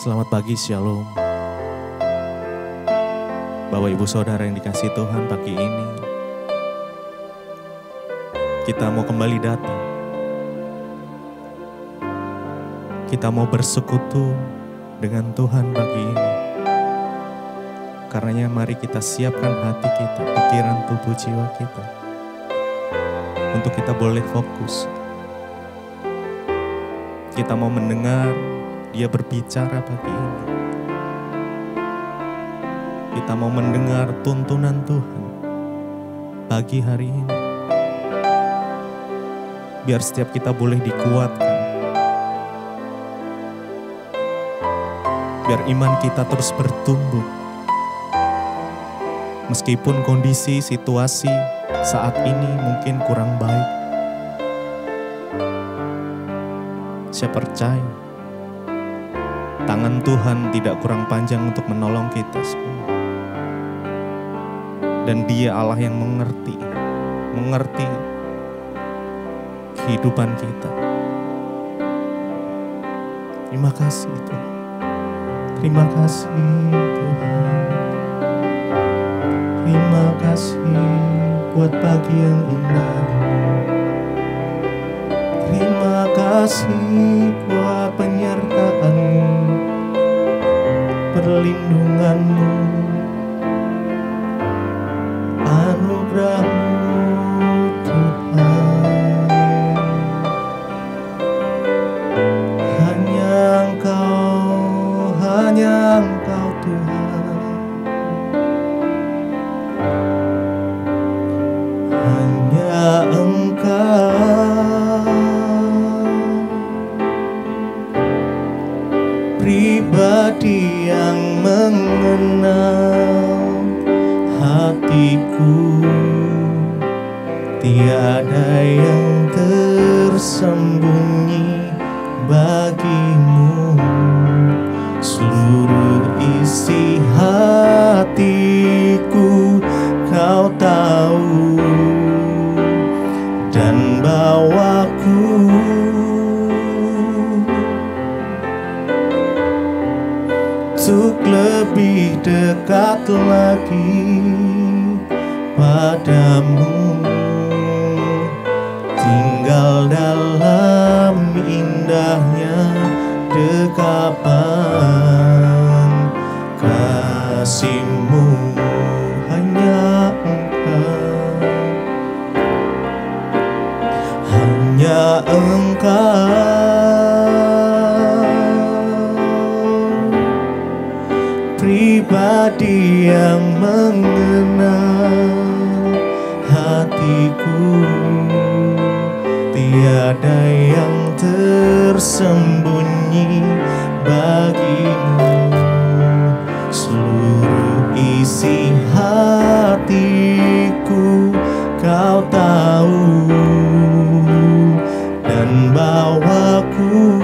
Selamat pagi, Shalom. Bapak Ibu Saudara yang dikasihi Tuhan, pagi ini kita mau kembali datang. Kita mau bersekutu dengan Tuhan pagi ini. Karenanya mari kita siapkan hati kita, pikiran, tubuh, jiwa kita, untuk kita boleh fokus. Kita mau mendengar Dia berbicara pagi ini. Kita mau mendengar tuntunan Tuhan pagi hari ini. Biar setiap kita boleh dikuatkan. Biar iman kita terus bertumbuh. Meskipun kondisi, situasi saat ini mungkin kurang baik. Saya percaya tangan Tuhan tidak kurang panjang untuk menolong kita semua. Dan Dia Allah yang mengerti kehidupan kita. Terima kasih Tuhan. Terima kasih Tuhan. Terima kasih buat pagi yang indah. Terima kasih buat penyertaan-Mu, perlindungan-Mu, anugerah-Mu Tuhan. Hanya Engkau Tuhan. Hanya Engkau. Pribadi yang mengenal hatiku, tiada yang tersembunyi bagimu. Seluruh isi hatiku Kau tahu, dan bawaku untuk lebih dekat lagi padamu, tinggal dalam indahnya dekapan kasih-Mu. Hanya Engkau, hanya Engkau. Pribadi yang mengenal hatiku, tiada yang tersembunyi bagimu. Seluruh isi hatiku Kau tahu, dan bawaku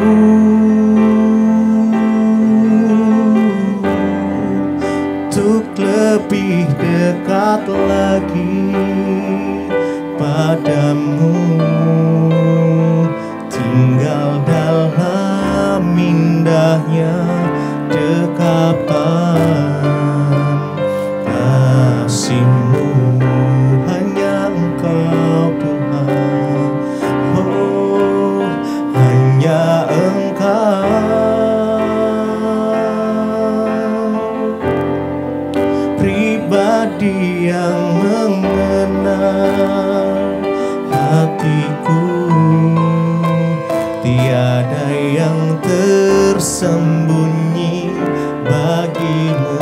untuk lebih dekat lagi padamu, tinggal dalam indahnya dekapan kasih-Mu. Hanya Engkau Tuhan, oh hanya Engkau. Pribadi yang mengenal hatiku, tiada yang tersembunyi bagimu.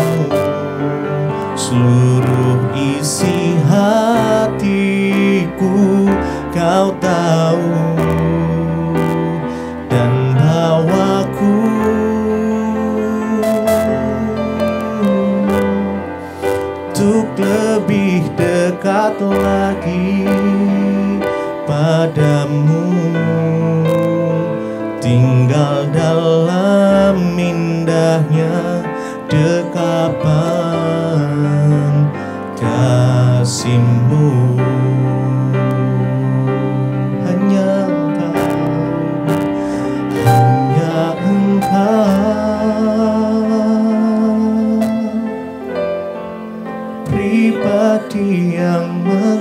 Seluruh isi hatiku Kau tahu, dan bawaku untuk lebih dekat lagi padamu, tinggal dalam indahnya dekapan kasih-Mu. Hanya Engkau, hanya Engkau.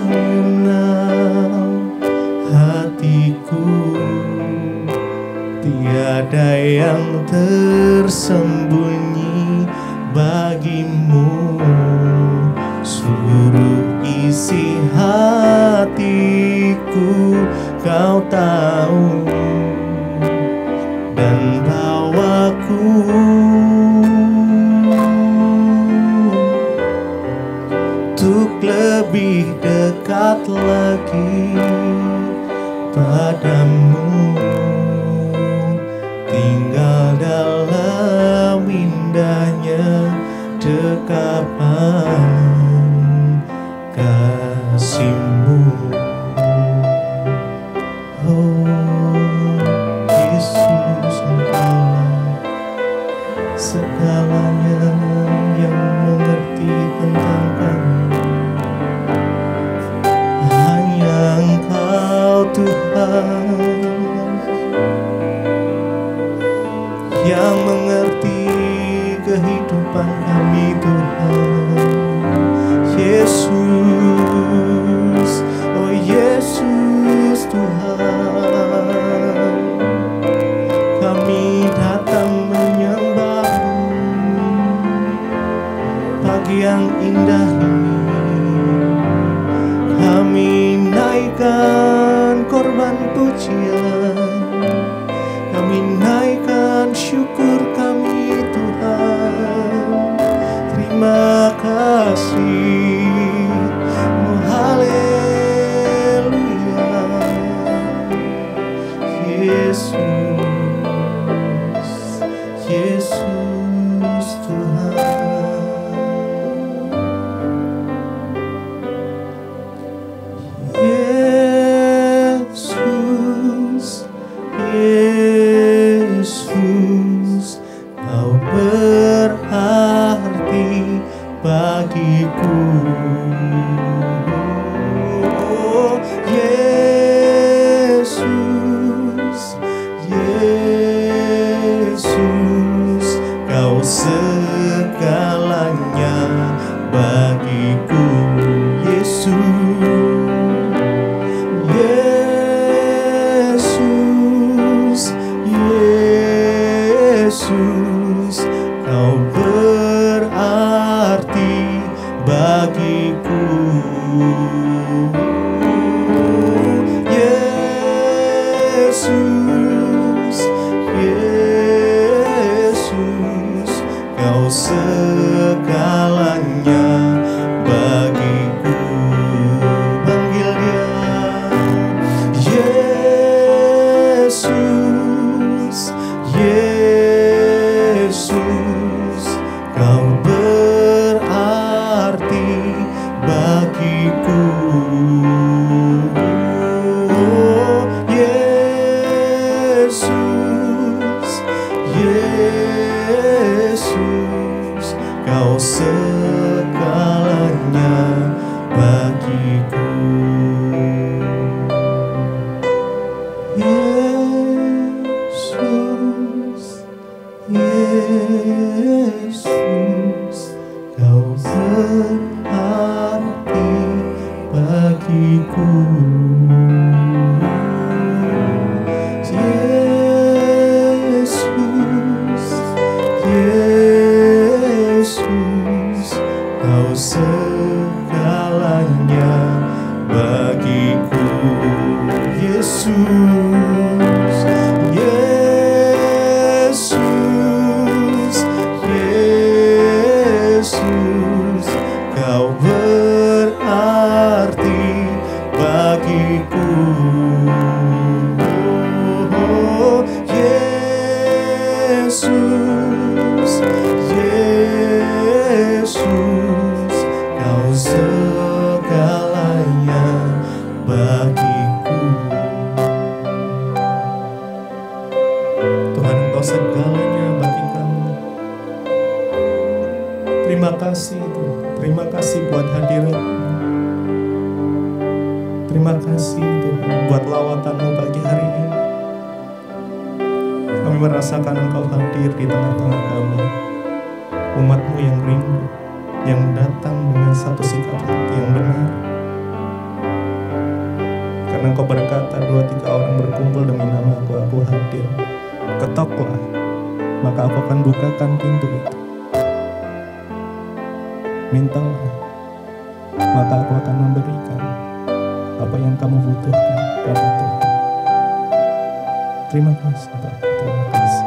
mengenal hatiku, tiada yang tersembunyi bagimu. Seluruh isi hatiku kau tahu, dan bawaku untuk lebih dekat lagi padamu, tinggal dalam indahnya dekapan kasih-Mu. Oh Yesus, Engkaulah segalanya yang mengerti tentang kami. Hanya Engkau Tuhan yang mengerti kehidupan kami, Tuhan. Yesus, oh Yesus Tuhan, kami datang menyembah-Mu pagi yang indah ini. Kami naikkan korban pujian, kami naikkan syukur kami, Tuhan. Terima kasih, oh haleluya. Yesus, Yesus Tuhan. Yesus, Yesus, Kau berarti bagiku. Oh, Yesus, Yesus, Kau segalanya bagiku. Yesus, Yesus, Kau berarti bagiku. Yesus, Yesus, Kau segalanya bagiku. Panggil Dia. Yesus, Yesus, Kau berarti bagiku. Yesus, Yesus, Kau segalanya bagiku. Yesus, Yesus, Kau berarti bagiku. Yesus, Yesus, Kau segalanya bagiku. Yesus, Yesus, Yesus, Kau berarti bagiku. Oh, Yesus, Yesus, Kau segalanya bagiku. Tuhan, Engkau segalanya bagi kami. Terima kasih Tuhan. Terima kasih buat hadirat-Mu. Terima kasih Tuhan buat lawatan-Mu pagi hari ini. Kami merasakan Engkau hadir di tengah-tengah kami. Umat-Mu yang rindu, yang datang dengan satu sikap hati yang benar. Karena Engkau berkata 2-3 orang berkumpul demi nama aku hadir. Ketoklah, maka aku akan bukakan pintu itu. Mintalah, maka aku akan memberikan apa yang kamu butuhkan pada Tuhan. Terima kasih Bapak, terima kasih.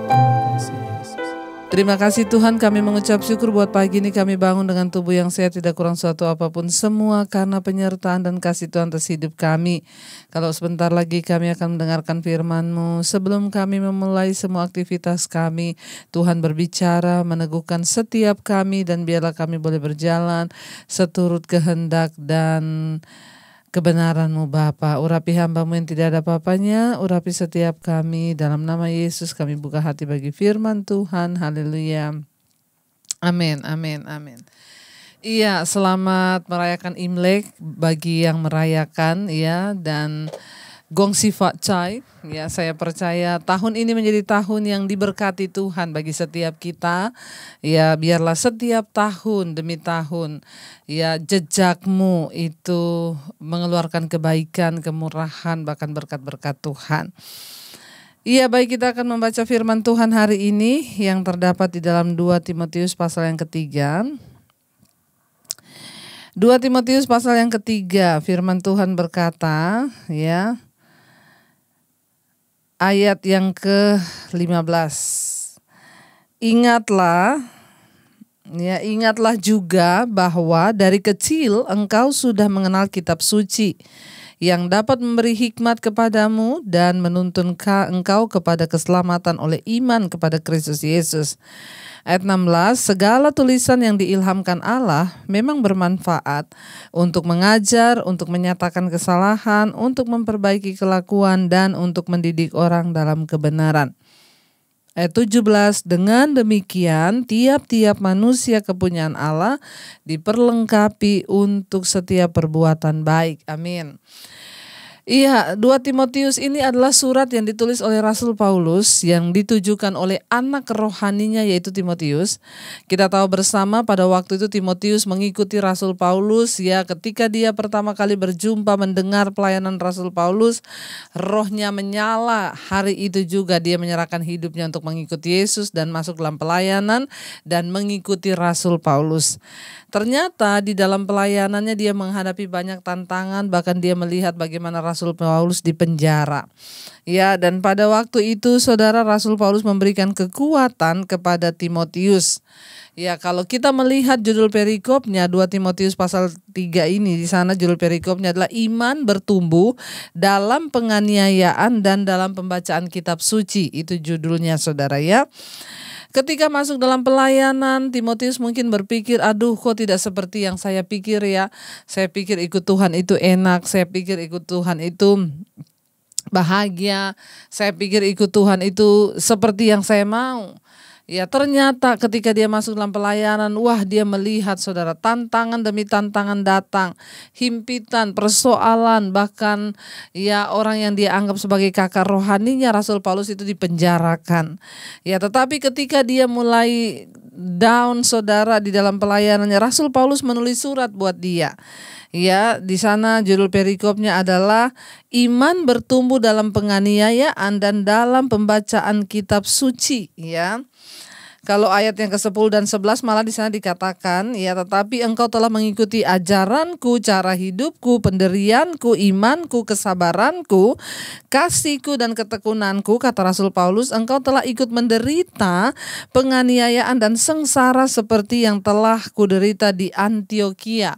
Terima kasih Yesus. Terima kasih Tuhan, kami mengucap syukur buat pagi ini kami bangun dengan tubuh yang sehat, tidak kurang suatu apapun, semua karena penyertaan dan kasih Tuhan atas hidup kami. Kalau sebentar lagi kami akan mendengarkan firman-Mu, sebelum kami memulai semua aktivitas kami, Tuhan berbicara, meneguhkan setiap kami, dan biarlah kami boleh berjalan seturut kehendak dan kebenaran-Mu Bapa. Urapi hamba-Mu yang tidak ada apa-apanya, urapi setiap kami, dalam nama Yesus kami buka hati bagi firman Tuhan. Haleluya. Amin, amin, amin. Iya, selamat merayakan Imlek bagi yang merayakan ya, dan Gong Sifa Chai. Ya, saya percaya tahun ini menjadi tahun yang diberkati Tuhan bagi setiap kita. Ya, biarlah setiap tahun demi tahun ya jejakmu itu mengeluarkan kebaikan, kemurahan, bahkan berkat-berkat Tuhan. Iya, baik, kita akan membaca firman Tuhan hari ini yang terdapat di dalam 2 Timotius pasal yang ketiga. 2 Timotius pasal yang ketiga, firman Tuhan berkata, ya, ayat yang ke-15. Ingatlah juga bahwa dari kecil engkau sudah mengenal kitab suci yang dapat memberi hikmat kepadamu dan menuntun engkau kepada keselamatan oleh iman kepada Kristus Yesus. Ayat 16, segala tulisan yang diilhamkan Allah memang bermanfaat untuk mengajar, untuk menyatakan kesalahan, untuk memperbaiki kelakuan, dan untuk mendidik orang dalam kebenaran. Ayat 17, dengan demikian tiap-tiap manusia kepunyaan Allah diperlengkapi untuk setiap perbuatan baik. Amin. Iya, 2 Timotius ini adalah surat yang ditulis oleh Rasul Paulus yang ditujukan oleh anak rohaninya yaitu Timotius. Kita tahu bersama pada waktu itu Timotius mengikuti Rasul Paulus ya, ketika dia pertama kali berjumpa mendengar pelayanan Rasul Paulus, rohnya menyala. Hari itu juga dia menyerahkan hidupnya untuk mengikuti Yesus dan masuk dalam pelayanan dan mengikuti Rasul Paulus. Ternyata di dalam pelayanannya dia menghadapi banyak tantangan, bahkan dia melihat bagaimana Rasul Paulus dipenjara. Ya, dan pada waktu itu saudara, Rasul Paulus memberikan kekuatan kepada Timotius. Ya, kalau kita melihat judul perikopnya 2 Timotius pasal 3 ini, di sana judul perikopnya adalah iman bertumbuh dalam penganiayaan dan dalam pembacaan kitab suci. Itu judulnya saudara ya. Ketika masuk dalam pelayanan, Timotius mungkin berpikir, aduh kok tidak seperti yang saya pikir ya. Saya pikir ikut Tuhan itu enak, saya pikir ikut Tuhan itu bahagia, saya pikir ikut Tuhan itu seperti yang saya mau. Ya, ternyata ketika dia masuk dalam pelayanan, wah, dia melihat saudara, tantangan demi tantangan datang, himpitan, persoalan, bahkan ya orang yang dia anggap sebagai kakak rohaninya Rasul Paulus itu dipenjarakan. Ya, tetapi ketika dia mulai down saudara di dalam pelayanannya, Rasul Paulus menulis surat buat dia. Ya, di sana judul perikopnya adalah iman bertumbuh dalam penganiayaan dan dalam pembacaan kitab suci, ya. Kalau ayat yang ke-10 dan 11 malah di sana dikatakan, ya, tetapi engkau telah mengikuti ajaranku, cara hidupku, pendirianku, imanku, kesabaranku, kasihku dan ketekunanku, kata Rasul Paulus, engkau telah ikut menderita penganiayaan dan sengsara seperti yang telah kuderita di Antiokhia.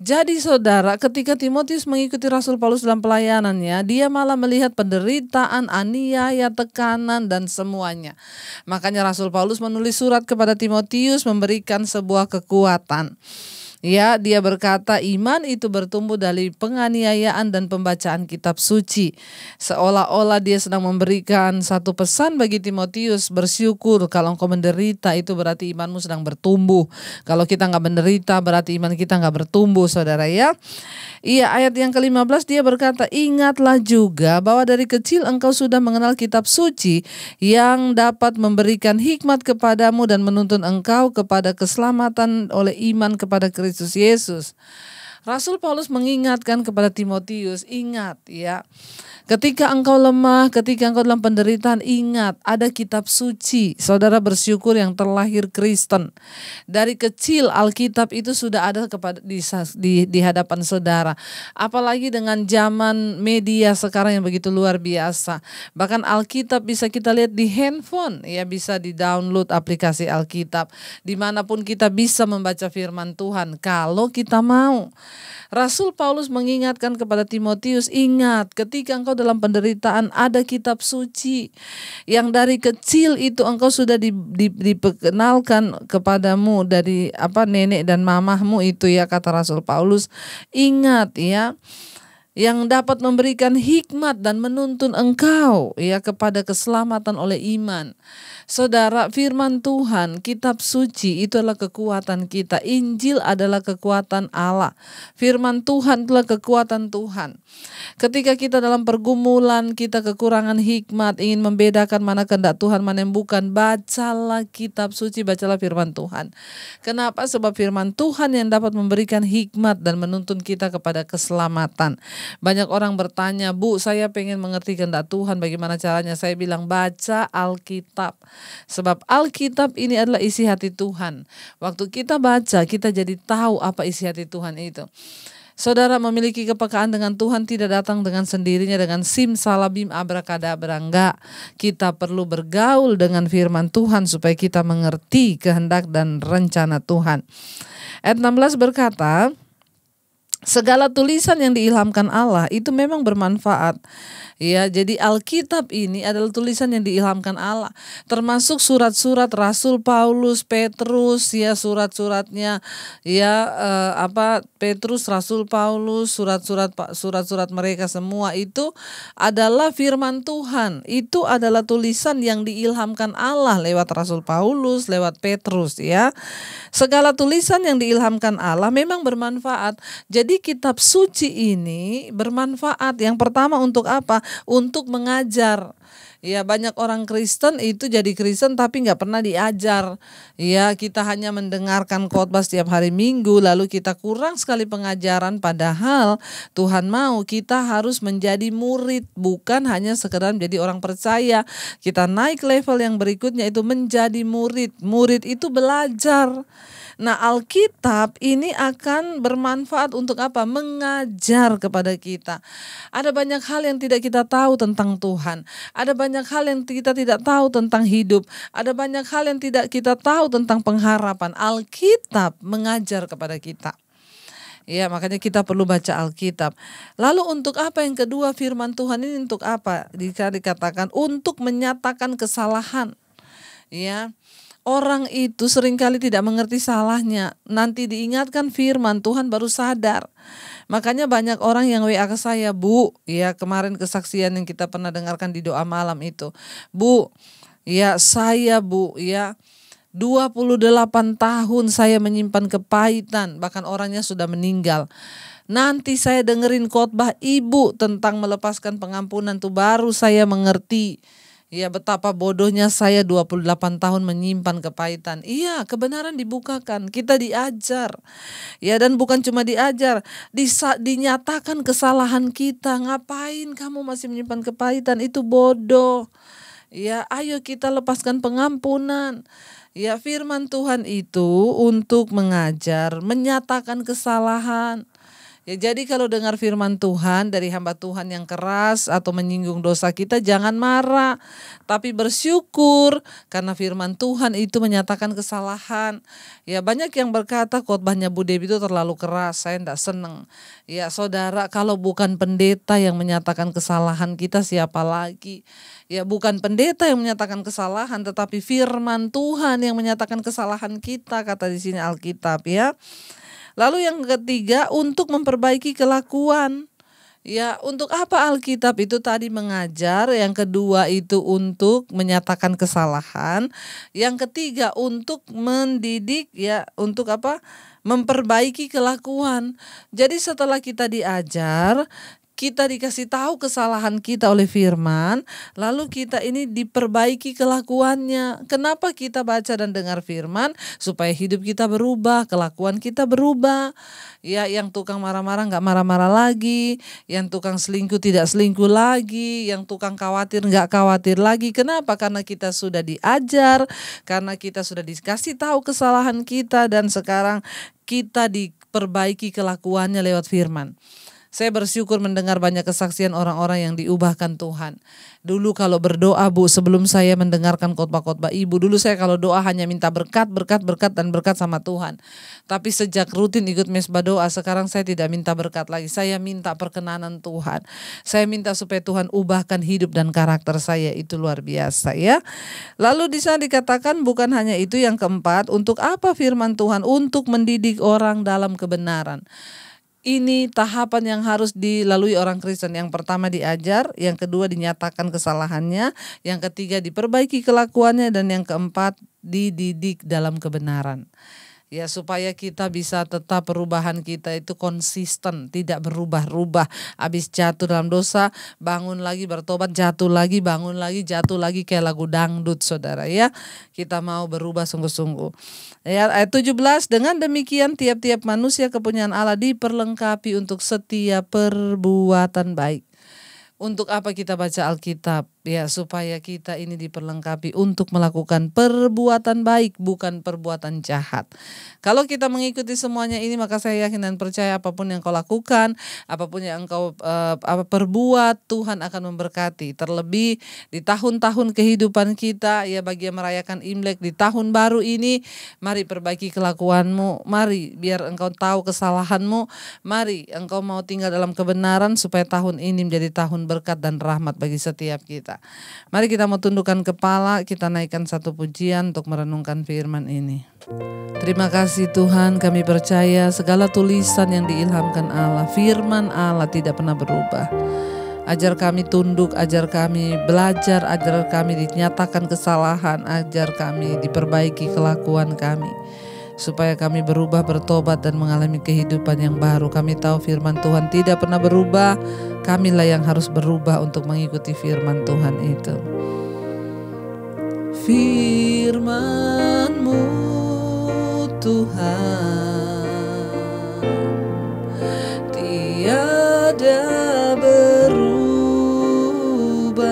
Jadi saudara, ketika Timotius mengikuti Rasul Paulus dalam pelayanannya, dia malah melihat penderitaan, aniaya, tekanan dan semuanya. Makanya Rasul Paulus menulis surat kepada Timotius memberikan sebuah kekuatan. Ya, dia berkata iman itu bertumbuh dari penganiayaan dan pembacaan kitab suci. Seolah-olah dia sedang memberikan satu pesan bagi Timotius, bersyukur kalau engkau menderita itu berarti imanmu sedang bertumbuh. Kalau kita nggak menderita berarti iman kita nggak bertumbuh saudara ya. Iya, ayat yang ke-15 dia berkata, ingatlah juga bahwa dari kecil engkau sudah mengenal kitab suci yang dapat memberikan hikmat kepadamu dan menuntun engkau kepada keselamatan oleh iman kepada Kristus Yesus. Rasul Paulus mengingatkan kepada Timotius, ingat ya, ketika engkau lemah, ketika engkau dalam penderitaan, ingat ada kitab suci. Saudara bersyukur yang terlahir Kristen. Dari kecil Alkitab itu sudah ada di hadapan saudara. Apalagi dengan zaman media sekarang yang begitu luar biasa. Bahkan Alkitab bisa kita lihat di handphone, ya, bisa di-download aplikasi Alkitab. Dimanapun kita bisa membaca firman Tuhan kalau kita mau. Rasul Paulus mengingatkan kepada Timotius, ingat ketika engkau dalam penderitaan ada kitab suci yang dari kecil itu engkau sudah diperkenalkan kepadamu dari nenek dan mamahmu itu, ya, kata Rasul Paulus. Ingat ya, yang dapat memberikan hikmat dan menuntun engkau, ya, kepada keselamatan oleh iman. Saudara, firman Tuhan, kitab suci itu adalah kekuatan kita. Injil adalah kekuatan Allah. Firman Tuhan adalah kekuatan Tuhan. Ketika kita dalam pergumulan, kita kekurangan hikmat, ingin membedakan mana kehendak Tuhan, mana yang bukan, bacalah kitab suci, bacalah firman Tuhan. Kenapa? Sebab firman Tuhan yang dapat memberikan hikmat dan menuntun kita kepada keselamatan. Banyak orang bertanya, Bu, saya pengen mengerti kehendak Tuhan, bagaimana caranya? Saya bilang, baca Alkitab. Sebab Alkitab ini adalah isi hati Tuhan. Waktu kita baca, kita jadi tahu apa isi hati Tuhan itu. Saudara, memiliki kepekaan dengan Tuhan tidak datang dengan sendirinya, dengan simsalabim abrakadabra. Enggak, kita perlu bergaul dengan firman Tuhan supaya kita mengerti kehendak dan rencana Tuhan. Ayat 16 berkata, segala tulisan yang diilhamkan Allah itu memang bermanfaat. Ya, jadi Alkitab ini adalah tulisan yang diilhamkan Allah, termasuk surat-surat Rasul Paulus, Petrus, ya, surat-suratnya, ya, Petrus, Rasul Paulus, surat-surat mereka semua itu adalah firman Tuhan. Itu adalah tulisan yang diilhamkan Allah lewat Rasul Paulus, lewat Petrus, ya. Segala tulisan yang diilhamkan Allah memang bermanfaat. Jadi kitab suci ini bermanfaat. Yang pertama untuk apa? Untuk mengajar. Ya, banyak orang Kristen itu jadi Kristen tapi nggak pernah diajar. Ya, kita hanya mendengarkan khotbah setiap hari Minggu, lalu kita kurang sekali pengajaran. Padahal Tuhan mau kita harus menjadi murid, bukan hanya sekedar menjadi orang percaya. Kita naik level yang berikutnya itu menjadi murid. Murid itu belajar. Nah, Alkitab ini akan bermanfaat untuk apa? Mengajar kepada kita. Ada banyak hal yang tidak kita tahu tentang Tuhan. Ada banyak hal yang kita tidak tahu tentang hidup. Ada banyak hal yang tidak kita tahu tentang pengharapan. Alkitab mengajar kepada kita. Ya, makanya kita perlu baca Alkitab. Lalu untuk apa yang kedua, firman Tuhan ini untuk apa? Dikatakan untuk menyatakan kesalahan. Ya. Orang itu seringkali tidak mengerti salahnya. Nanti diingatkan firman Tuhan baru sadar. Makanya banyak orang yang WA ke saya, Bu, ya, kemarin kesaksian yang kita pernah dengarkan di doa malam itu. Bu, ya, saya, Bu, ya, 28 tahun saya menyimpan kepahitan, bahkan orangnya sudah meninggal. Nanti saya dengerin khotbah Ibu tentang melepaskan pengampunan tuh baru saya mengerti. Ya, betapa bodohnya saya 28 tahun menyimpan kepahitan. Iya, kebenaran dibukakan, kita diajar. Ya, dan bukan cuma diajar, dinyatakan kesalahan kita. Ngapain kamu masih menyimpan kepahitan? Itu bodoh. Ya, ayo kita lepaskan pengampunan. Ya, firman Tuhan itu untuk mengajar, menyatakan kesalahan. Ya, jadi kalau dengar firman Tuhan dari hamba Tuhan yang keras atau menyinggung dosa kita, jangan marah, tapi bersyukur karena firman Tuhan itu menyatakan kesalahan. Ya, banyak yang berkata khotbahnya Bu Dewi itu terlalu keras, saya tidak senang. Ya, saudara, kalau bukan pendeta yang menyatakan kesalahan kita, siapa lagi? Ya, bukan pendeta yang menyatakan kesalahan, tetapi firman Tuhan yang menyatakan kesalahan kita, kata di sini Alkitab, ya. Lalu yang ketiga, untuk memperbaiki kelakuan. Ya, untuk apa Alkitab itu tadi mengajar, yang kedua itu untuk menyatakan kesalahan, yang ketiga untuk mendidik, ya, untuk apa? Memperbaiki kelakuan. Jadi setelah kita diajar, kita dikasih tahu kesalahan kita oleh firman, lalu kita ini diperbaiki kelakuannya. Kenapa kita baca dan dengar firman? Supaya hidup kita berubah, kelakuan kita berubah. Ya, yang tukang marah-marah nggak marah-marah lagi, yang tukang selingkuh tidak selingkuh lagi, yang tukang khawatir nggak khawatir lagi. Kenapa? Karena kita sudah diajar, karena kita sudah dikasih tahu kesalahan kita, dan sekarang kita diperbaiki kelakuannya lewat firman. Saya bersyukur mendengar banyak kesaksian orang-orang yang diubahkan Tuhan. Dulu kalau berdoa, Bu, sebelum saya mendengarkan khotbah-khotbah Ibu, dulu saya kalau doa hanya minta berkat dan berkat sama Tuhan. Tapi sejak rutin ikut mesbah doa, sekarang saya tidak minta berkat lagi. Saya minta perkenanan Tuhan. Saya minta supaya Tuhan ubahkan hidup dan karakter saya. Itu luar biasa ya. Lalu di sana dikatakan bukan hanya itu, yang keempat, untuk apa firman Tuhan? Untuk mendidik orang dalam kebenaran. Ini tahapan yang harus dilalui orang Kristen. Yang pertama diajar, yang kedua dinyatakan kesalahannya, yang ketiga diperbaiki kelakuannya, dan yang keempat dididik dalam kebenaran. Ya, supaya kita bisa tetap perubahan kita itu konsisten, tidak berubah-ubah. Habis jatuh dalam dosa, bangun lagi, bertobat, jatuh lagi, bangun lagi, jatuh lagi, kayak lagu dangdut, saudara ya. Kita mau berubah sungguh-sungguh. Ya, ayat 17, dengan demikian tiap-tiap manusia kepunyaan Allah diperlengkapi untuk setiap perbuatan baik. Untuk apa kita baca Alkitab? Ya, supaya kita ini diperlengkapi untuk melakukan perbuatan baik, bukan perbuatan jahat. Kalau kita mengikuti semuanya ini, maka saya yakin dan percaya apapun yang kau lakukan, apapun yang engkau perbuat, Tuhan akan memberkati. Terlebih di tahun-tahun kehidupan kita, ya, bagi yang merayakan Imlek di tahun baru ini, mari perbaiki kelakuanmu, mari biar engkau tahu kesalahanmu, mari engkau mau tinggal dalam kebenaran supaya tahun ini menjadi tahun berkat dan rahmat bagi setiap kita. Mari kita mau tundukkan kepala, kita naikkan satu pujian untuk merenungkan firman ini. Terima kasih Tuhan, kami percaya segala tulisan yang diilhamkan Allah, firman Allah tidak pernah berubah. Ajar kami tunduk, ajar kami belajar, ajar kami dinyatakan kesalahan, ajar kami diperbaiki kelakuan kami, supaya kami berubah, bertobat, dan mengalami kehidupan yang baru. Kami tahu firman Tuhan tidak pernah berubah. Kamilah yang harus berubah untuk mengikuti firman Tuhan itu. Firman-Mu Tuhan tiada berubah,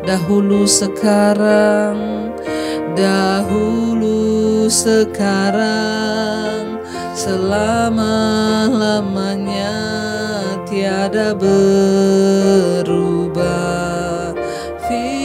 dahulu sekarang selama-lamanya tiada berubah.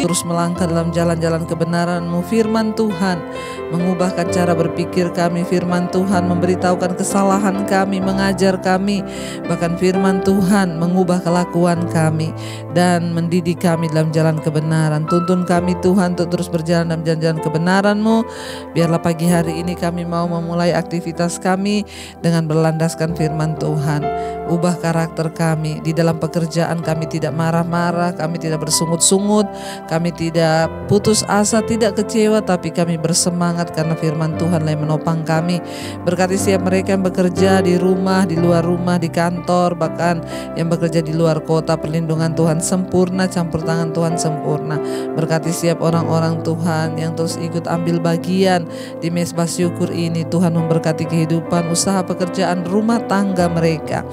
Terus melangkah dalam jalan-jalan kebenaran-Mu. Firman Tuhan mengubahkan cara berpikir kami. Firman Tuhan memberitahukan kesalahan kami, mengajar kami. Bahkan firman Tuhan mengubah kelakuan kami dan mendidik kami dalam jalan kebenaran. Tuntun kami Tuhan untuk terus berjalan dalam jalan-jalan kebenaran-Mu. Biarlah pagi hari ini kami mau memulai aktivitas kami dengan berlandaskan firman Tuhan. Ubah karakter kami. Di dalam pekerjaan kami tidak marah-marah, kami tidak bersungut-sungut, kami tidak putus asa, tidak kecewa, tapi kami bersemangat karena firman Tuhan yang menopang kami. Berkati setiap mereka yang bekerja di rumah, di luar rumah, di kantor, bahkan yang bekerja di luar kota. Perlindungan Tuhan sempurna, campur tangan Tuhan sempurna. Berkati setiap orang-orang Tuhan yang terus ikut ambil bagian di mesbah syukur ini. Tuhan memberkati kehidupan, usaha, pekerjaan, rumah tangga mereka.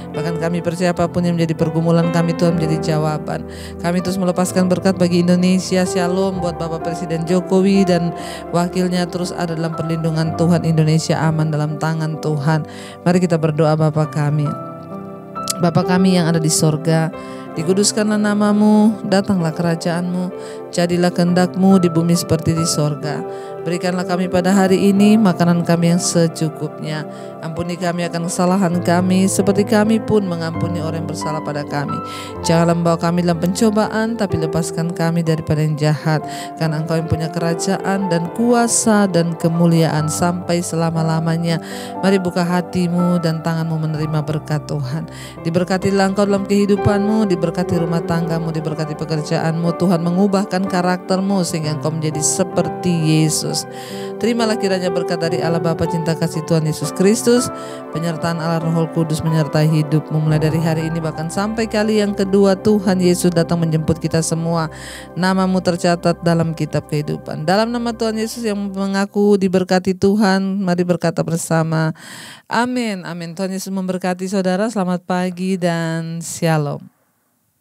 Bahkan kami percaya apapun yang menjadi pergumulan kami, Tuhan menjadi jawaban. Kami terus melepaskan berkat bagi Indonesia. Shalom buat Bapak Presiden Jokowi dan wakilnya, terus ada dalam perlindungan Tuhan. Indonesia aman dalam tangan Tuhan. Mari kita berdoa. Bapa kami yang ada di sorga, dikuduskanlah nama-Mu, datanglah kerajaan-Mu, jadilah kehendak-Mu di bumi seperti di sorga. Berikanlah kami pada hari ini makanan kami yang secukupnya. Ampuni kami akan kesalahan kami, seperti kami pun mengampuni orang yang bersalah pada kami. Janganlah membawa kami dalam pencobaan, tapi lepaskan kami daripada yang jahat. Karena Engkau yang punya kerajaan dan kuasa dan kemuliaan sampai selama-lamanya. Mari buka hatimu dan tanganmu menerima berkat Tuhan. Diberkatilah Engkau dalam kehidupanmu, diberkati rumah tanggamu, diberkati pekerjaanmu. Tuhan mengubahkan karaktermu sehingga Engkau menjadi seperti Yesus. Yesus. Terimalah kiranya berkat dari Allah Bapa, cinta kasih Tuhan Yesus Kristus, penyertaan Allah Roh Kudus menyertai hidupmu mulai dari hari ini bahkan sampai kali yang kedua Tuhan Yesus datang menjemput kita semua. Namamu tercatat dalam kitab kehidupan. Dalam nama Tuhan Yesus yang mengaku diberkati Tuhan, mari berkata bersama, amin, amin. Tuhan Yesus memberkati saudara, selamat pagi dan shalom.